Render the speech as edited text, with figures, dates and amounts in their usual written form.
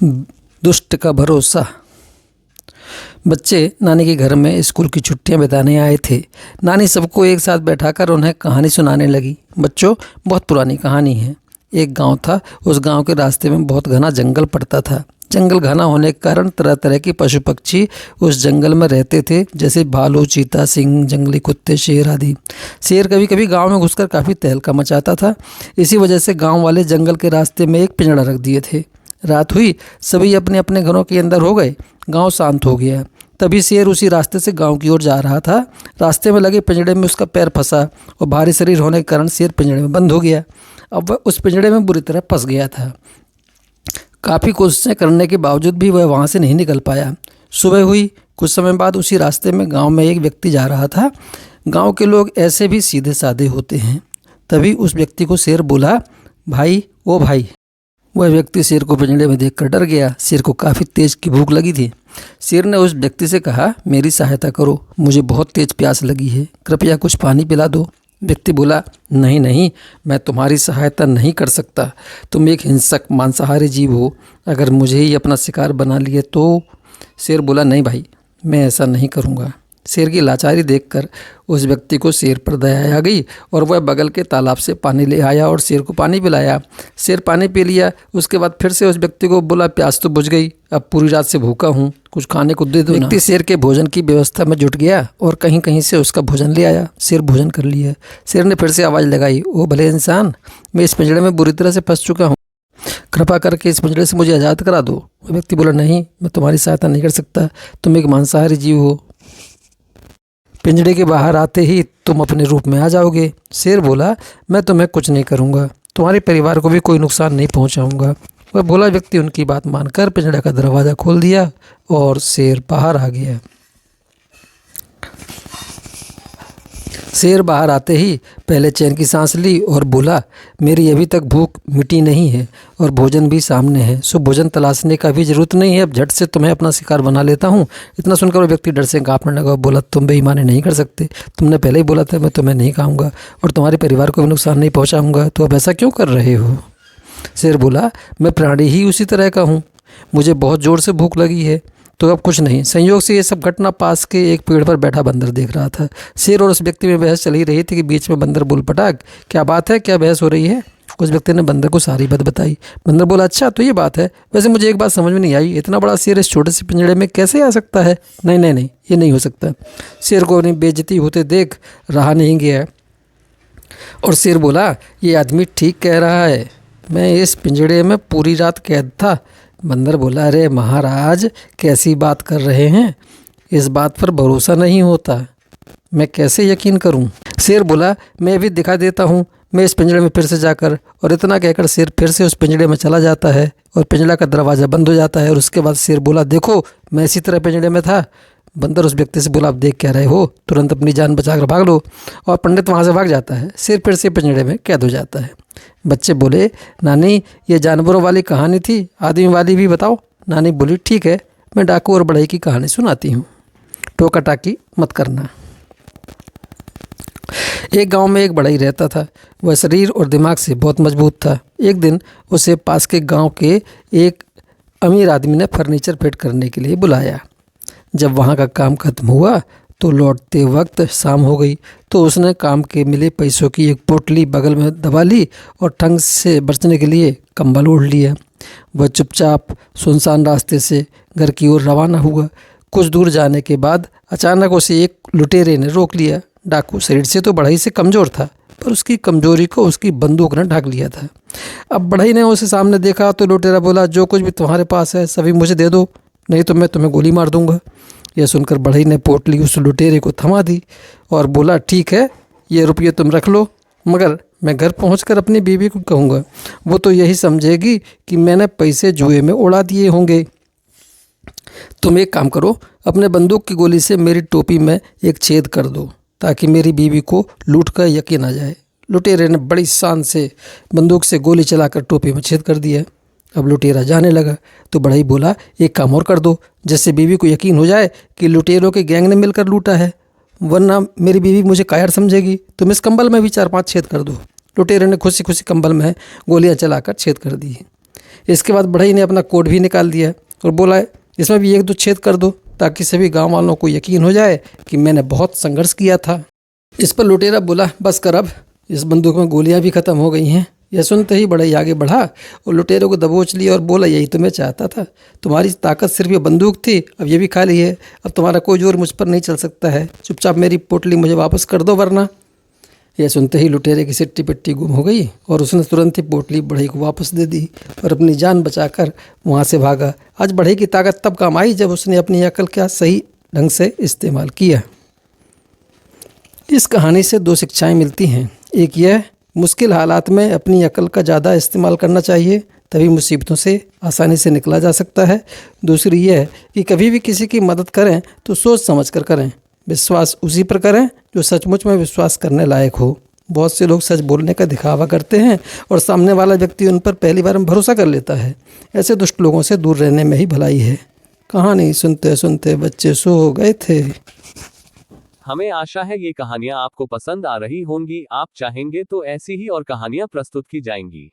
दुष्ट का भरोसा। बच्चे नानी के घर में स्कूल की छुट्टियां बिताने आए थे। नानी सबको एक साथ बैठाकर उन्हें कहानी सुनाने लगी। बच्चों, बहुत पुरानी कहानी है। एक गांव था। उस गांव के रास्ते में बहुत घना जंगल पड़ता था। जंगल घना होने के कारण तरह तरह के पशु पक्षी उस जंगल में रहते थे, जैसे भालू, चीता, सिंह, जंगली कुत्ते, शेर आदि। शेर कभी कभी गांव में घुसकर काफ़ी तहलका मचाता था। इसी वजह से गांव वाले जंगल के रास्ते में एक पिंजड़ा रख दिए थे। रात हुई, सभी अपने अपने घरों के अंदर हो गए। गांव शांत हो गया। तभी शेर उसी रास्ते से गांव की ओर जा रहा था। रास्ते में लगे पिंजड़े में उसका पैर फंसा और भारी शरीर होने के कारण शेर पिंजड़े में बंद हो गया। अब वह उस पिंजड़े में बुरी तरह फंस गया था। काफ़ी कोशिशें करने के बावजूद भी वह वहाँ से नहीं निकल पाया। सुबह हुई। कुछ समय बाद उसी रास्ते में गांव में एक व्यक्ति जा रहा था। गांव के लोग ऐसे भी सीधे साधे होते हैं। तभी उस व्यक्ति को शेर बोला, भाई, ओ भाई। वह व्यक्ति शेर को पिंजड़े में देखकर डर गया। शेर को काफ़ी तेज की भूख लगी थी। शेर ने उस व्यक्ति से कहा, मेरी सहायता करो, मुझे बहुत तेज प्यास लगी है, कृपया कुछ पानी पिला दो। व्यक्ति बोला, नहीं नहीं, मैं तुम्हारी सहायता नहीं कर सकता। तुम एक हिंसक मांसाहारी जीव हो। अगर मुझे ही अपना शिकार बना लिए तो। शेर बोला, नहीं भाई, मैं ऐसा नहीं करूँगा। शेर की लाचारी देखकर उस व्यक्ति को शेर पर दया आ गई और वह बगल के तालाब से पानी ले आया और शेर को पानी पिलाया। शेर पानी पी लिया। उसके बाद फिर से उस व्यक्ति को बोला, प्यास तो बुझ गई, अब पूरी रात से भूखा हूँ, कुछ खाने को दे दो ना। व्यक्ति शेर के भोजन की व्यवस्था में जुट गया और कहीं कहीं से उसका भोजन ले आया। शेर भोजन कर लिया। शेर ने फिर से आवाज़ लगाई, ओ भले इंसान, मैं इस पिंजड़े में बुरी तरह से फंस चुका हूँ, कृपा करके इस पिंजड़े से मुझे आज़ाद करा दो। वह व्यक्ति बोला, नहीं, मैं तुम्हारी सहायता नहीं कर सकता, तुम एक मांसाहारी जीव हो। पिंजड़े के बाहर आते ही तुम अपने रूप में आ जाओगे। शेर बोला, मैं तुम्हें कुछ नहीं करूँगा, तुम्हारे परिवार को भी कोई नुकसान नहीं पहुँचाऊँगा। वह भोला व्यक्ति उनकी बात मानकर पिंजड़े का दरवाज़ा खोल दिया और शेर बाहर आ गया। शेर बाहर आते ही पहले चैन की सांस ली और बोला, मेरी अभी तक भूख मिटी नहीं है और भोजन भी सामने है, सो भोजन तलाशने का भी ज़रूरत नहीं है, अब झट से तुम्हें अपना शिकार बना लेता हूँ। इतना सुनकर वो व्यक्ति डर से कांपने लगा और बोला, तुम बेईमानी नहीं कर सकते, तुमने पहले ही बोला था मैं तुम्हें नहीं खाऊंगा और तुम्हारे परिवार को भी नुकसान नहीं पहुँचाऊँगा, तो अब ऐसा क्यों कर रहे हो। शेर बोला, मैं प्राणी ही उसी तरह का हूँ, मुझे बहुत ज़ोर से भूख लगी है, तो अब कुछ नहीं। संयोग से ये सब घटना पास के एक पेड़ पर बैठा बंदर देख रहा था। शेर और उस व्यक्ति में बहस चल ही रही थी कि बीच में बंदर बोल पड़ा, क्या बात है, क्या बहस हो रही है। उस व्यक्ति ने बंदर को सारी बात बताई। बंदर बोला, अच्छा तो ये बात है, वैसे मुझे एक बात समझ में नहीं आई, इतना बड़ा शेर इस छोटे से पिंजड़े में कैसे आ सकता है। नहीं नहीं नहीं, ये नहीं हो सकता। शेर को अपनी बेइज्जती होते देख रहा नहीं गया और शेर बोला, ये आदमी ठीक कह रहा है, मैं इस पिंजड़े में पूरी रात कैद था। बंदर बोला, अरे महाराज, कैसी बात कर रहे हैं, इस बात पर भरोसा नहीं होता, मैं कैसे यकीन करूं। शेर बोला, मैं भी दिखा देता हूं, मैं इस पिंजड़े में फिर से जाकर। और इतना कहकर शेर फिर से उस पिंजड़े में चला जाता है और पिंजड़ा का दरवाज़ा बंद हो जाता है। और उसके बाद शेर बोला, देखो मैं इसी तरह पिंजड़े में था। बंदर उस व्यक्ति से बोला, आप देख क्या रहे हो, तुरंत अपनी जान बचाकर भाग लो। और पंडित वहाँ से भाग जाता है। शेर फिर से पिंजड़े में कैद हो जाता है। बच्चे बोले, नानी ये जानवरों वाली कहानी थी, आदमी वाली भी बताओ। नानी बोली, ठीक है, मैं डाकू और बढ़ई की कहानी सुनाती हूँ, टोका टाकी मत करना। एक गांव में एक बढ़ई रहता था। वह शरीर और दिमाग से बहुत मजबूत था। एक दिन उसे पास के गांव के एक अमीर आदमी ने फर्नीचर फिट करने के लिए बुलाया। जब वहाँ का काम खत्म हुआ तो लौटते वक्त शाम हो गई, तो उसने काम के मिले पैसों की एक पोटली बगल में दबा ली और ठंड से बचने के लिए कंबल ओढ़ लिया। वह चुपचाप सुनसान रास्ते से घर की ओर रवाना हुआ। कुछ दूर जाने के बाद अचानक उसे एक लुटेरे ने रोक लिया। डाकू शरीर से तो बढ़ई से कमज़ोर था, पर उसकी कमजोरी को उसकी बंदूक ने ढक लिया था। अब बढ़ई ने उसे सामने देखा तो लुटेरा बोला, जो कुछ भी तुम्हारे पास है सभी मुझे दे दो, नहीं तो मैं तुम्हें गोली मार दूंगा। यह सुनकर बढ़ई ने पोटली उस लुटेरे को थमा दी और बोला, ठीक है, ये रुपये तुम रख लो, मगर मैं घर पहुंचकर अपनी बीवी को कहूँगा, वो तो यही समझेगी कि मैंने पैसे जुए में उड़ा दिए होंगे। तुम एक काम करो, अपने बंदूक की गोली से मेरी टोपी में एक छेद कर दो ताकि मेरी बीवी को लूट कर यकीन आ जाए। लुटेरे ने बड़ी शान से बंदूक से गोली चलाकर टोपी में छेद कर दिया। अब लुटेरा जाने लगा तो बढ़ई बोला, एक काम और कर दो, जिससे बीवी को यकीन हो जाए कि लुटेरों के गैंग ने मिलकर लूटा है, वरना मेरी बीवी मुझे कायर समझेगी। तुम इस कंबल में भी 4-5 छेद कर दो। लुटेरे ने खुशी खुशी कंबल में गोलियां चलाकर छेद कर दी। इसके बाद बढ़ई ने अपना कोट भी निकाल दिया और बोला, इसमें भी 1-2 छेद कर दो ताकि सभी गांव वालों को यकीन हो जाए कि मैंने बहुत संघर्ष किया था। इस पर लुटेरा बोला, बस कर अब, इस बंदूक में गोलियां भी खत्म हो गई हैं। यह सुनते ही बढ़ई आगे बढ़ा और लुटेरे को दबोच लिया और बोला, यही तो मैं चाहता था, तुम्हारी ताकत सिर्फ ये बंदूक थी, अब ये भी खाली है, अब तुम्हारा कोई जोर मुझ पर नहीं चल सकता है, चुपचाप मेरी पोटली मुझे वापस कर दो वरना। यह सुनते ही लुटेरे की सिट्टी पिट्टी गुम हो गई और उसने तुरंत ही पोटली बढ़ई को वापस दे दी और अपनी जान बचाकर वहाँ से भागा। आज बढ़ई की ताकत तब काम आई जब उसने अपनी अकल का सही ढंग से इस्तेमाल किया। इस कहानी से 2 शिक्षाएं मिलती हैं। एक यह, मुश्किल हालात में अपनी अकल का ज़्यादा इस्तेमाल करना चाहिए, तभी मुसीबतों से आसानी से निकला जा सकता है। दूसरी यह कि कभी भी किसी की मदद करें तो सोच समझ कर करें, विश्वास उसी पर करें जो सचमुच में विश्वास करने लायक हो। बहुत से लोग सच बोलने का दिखावा करते हैं और सामने वाला व्यक्ति उन पर पहली बार में भरोसा कर लेता है। ऐसे दुष्ट लोगों से दूर रहने में ही भलाई है। कहानी सुनते सुनते बच्चे सो गए थे। हमें आशा है ये कहानियाँ आपको पसंद आ रही होंगी। आप चाहेंगे तो ऐसी ही और कहानियाँ प्रस्तुत की जाएंगी।